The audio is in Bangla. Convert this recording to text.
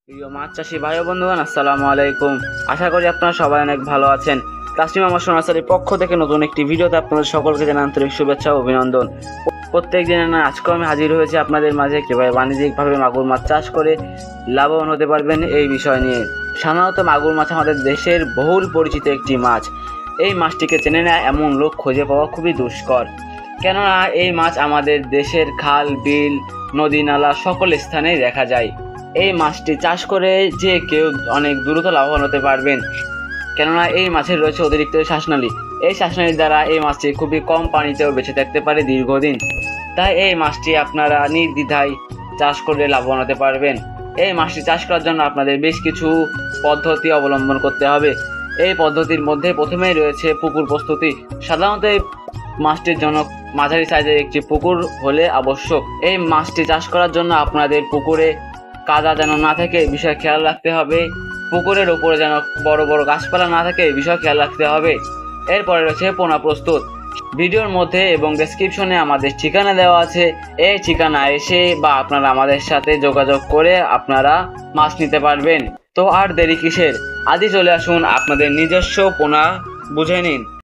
প্রিয় মাছ চাষি ভাই ও বন্ধুগণ, আসসালামু আলাইকুম। আশা করি আপনারা সবাই অনেক ভালো আছেন। তাসনিম আমার সোনাসারির পক্ষ থেকে নতুন একটি ভিডিওতে আপনাদের সকলকে জানাই আন্তরিক শুভেচ্ছা ও অভিনন্দন। প্রত্যেক দিনের না আজকেও আমি হাজির হয়েছি আপনাদের মাঝে কীভাবে বাণিজ্যিকভাবে মাগুর মাছ চাষ করে লাভবান হতে পারবেন এই বিষয় নিয়ে। সাধারণত মাগুর মাছ আমাদের দেশের বহুল পরিচিত একটি মাছ। এই মাছটিকে চেনে না এমন লোক খুঁজে পাওয়া খুবই দুষ্কর, কেননা এই মাছ আমাদের দেশের খাল, বিল, নদী, নালা সকল স্থানেই দেখা যায়। এই মাছটি চাষ করে যে কেউ অনেক দ্রুত লাভবান হতে পারবেন, কেননা এই মাছের রয়েছে অতিরিক্ত শ্বাসনালী। এই শ্বাসনালীর দ্বারা এই মাছটি খুবই কম পানিতেও বেঁচে থাকতে পারে দীর্ঘদিন। তাই এই মাছটি আপনারা নির্দ্বিধায় চাষ করে লাভবান হতে পারবেন। এই মাছটি চাষ করার জন্য আপনাদের বেশ কিছু পদ্ধতি অবলম্বন করতে হবে। এই পদ্ধতির মধ্যে প্রথমেই রয়েছে পুকুর প্রস্তুতি। সাধারণত এই মাছটির জন্য মাঝারি সাইজের একটি পুকুর হলে আবশ্যক। এই মাছটি চাষ করার জন্য আপনাদের পুকুরে কাদা যেন না থাকে এই বিষয়ে খেয়াল রাখতে হবে। পুকুরের উপরে যেন বড় বড় গাছপালা না থাকে এই বিষয়ে খেয়াল রাখতে হবে। এরপরে রয়েছে পোনা প্রস্তুত। ভিডিওর মধ্যে এবং ডেসক্রিপশনে আমাদের ঠিকানা দেওয়া আছে। এই ঠিকানা এসে বা আপনারা আমাদের সাথে যোগাযোগ করে আপনারা মাছ নিতে পারবেন। তো আর দেরি কিসের, আজই চলে আসুন, আপনাদের নিজস্ব পোনা বুঝে নিন।